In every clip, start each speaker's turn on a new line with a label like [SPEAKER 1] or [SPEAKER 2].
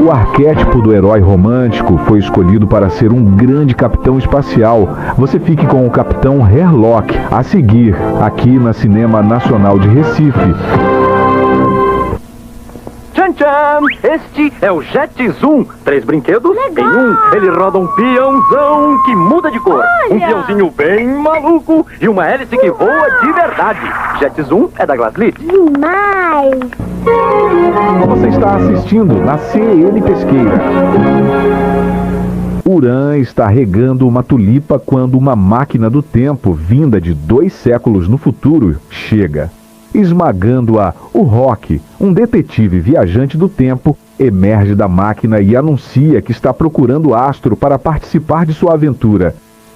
[SPEAKER 1] O arquétipo do herói romântico foi escolhido para ser um grande capitão espacial. Você fique com o capitão Herlock a seguir, aqui na Cinema Nacional de Recife.
[SPEAKER 2] Tchan, tchan! Este é o Jet Zoom. 3 brinquedos
[SPEAKER 3] Legal.
[SPEAKER 2] em um. Ele roda um peãozão que muda de cor.
[SPEAKER 3] Olha.
[SPEAKER 2] Um peãozinho bem maluco e uma hélice que voa de verdade. Jet Zoom é da Glaslit.
[SPEAKER 3] Demais!
[SPEAKER 1] Você está assistindo na CN Pesqueira. Urã está regando uma tulipa quando uma máquina do tempo, vinda de 2 séculos no futuro, chega. Esmagando-a, o Rock, um detetive viajante do tempo, emerge da máquina e anuncia que está procurando Astro para participar de sua aventura.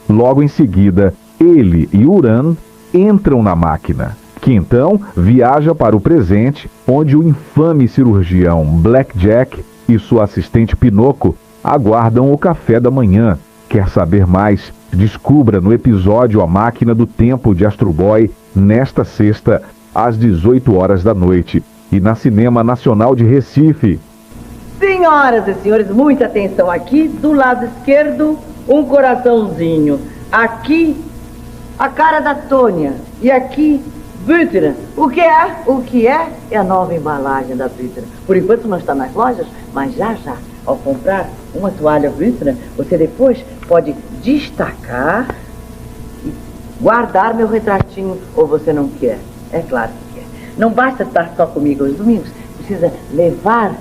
[SPEAKER 1] Logo em seguida, ele e Urã entram na máquina, que então viaja para o presente, onde o infame cirurgião Blackjack e sua assistente Pinocchio aguardam o café da manhã. Quer saber mais? Descubra no episódio A Máquina do Tempo de Astro Boy, nesta sexta, às 18 horas da noite, e na Cinema Nacional de Recife.
[SPEAKER 4] Senhoras e senhores, muita atenção aqui. Do lado esquerdo, um coraçãozinho. Aqui, a cara da Tônia. E aqui, Büttner. O que é? O que é? É a nova embalagem da Büttner. Por enquanto não está nas lojas, mas já, ao comprar uma toalha Büttner, você depois pode destacar e guardar meu retratinho, ou você não quer? É claro que quer. Não basta estar só comigo aos domingos, precisa levar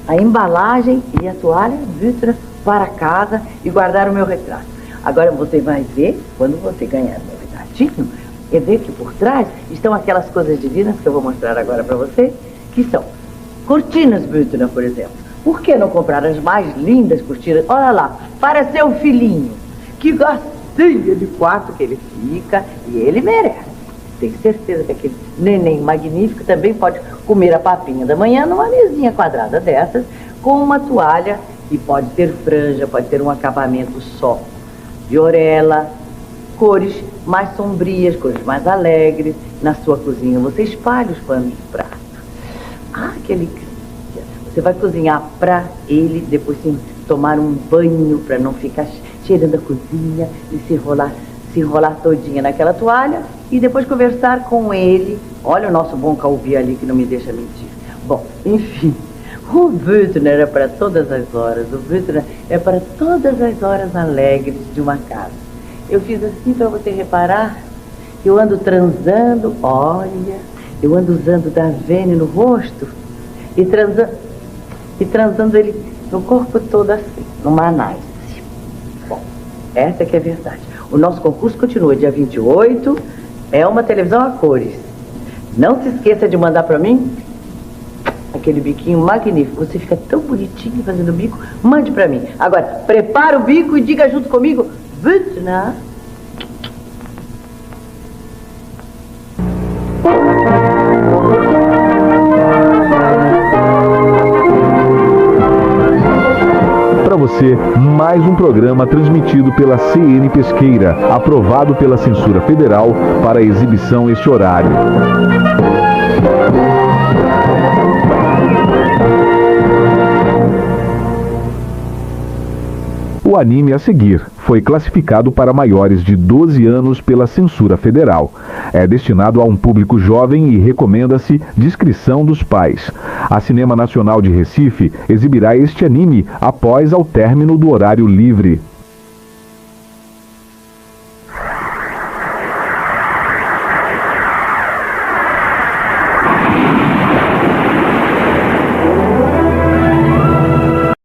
[SPEAKER 4] a embalagem e a toalha Büttner para casa e guardar o meu retrato. Agora você vai ver, quando você ganhar meu retratinho, e ver que por trás estão aquelas coisas divinas que eu vou mostrar agora para você, que são cortinas Büttner, por exemplo. Por que não comprar as mais lindas cortinas? Olha lá, para seu filhinho, que gracinha de quarto que ele fica, e ele merece. Tenho certeza que aquele neném magnífico também pode comer a papinha da manhã numa mesinha quadrada dessas, com uma toalha, e pode ter franja, pode ter um acabamento só de orelha, cores mais sombrias, cores mais alegres. Na sua cozinha você espalha os panos de prato. Você vai cozinhar para ele, depois sim, tomar um banho para não ficar cheirando a cozinha e se enrolar todinha naquela toalha e depois conversar com ele. Olha o nosso bom Calvi ali que não me deixa mentir. Bom, enfim, o Büttner é para todas as horas. O Büttner é para todas as horas alegres de uma casa. Eu fiz assim para você reparar. Eu ando transando, olha, eu ando usando da Vene no rosto e transando ele no corpo todo assim, numa análise. Bom, essa que é a verdade. O nosso concurso continua dia 28, é uma televisão a cores. Não se esqueça de mandar para mim aquele biquinho magnífico. Você fica tão bonitinho fazendo bico, mande para mim. Agora, prepara o bico e diga junto comigo, Büttner.
[SPEAKER 1] Para você, mais um programa transmitido pela CN Pesqueira, aprovado pela Censura Federal para exibição este horário. O anime a seguir foi classificado para maiores de 12 anos pela Censura Federal. É destinado a um público jovem e recomenda-se discrição dos pais. A Cinema Nacional de Recife exibirá este anime após ao término do horário livre.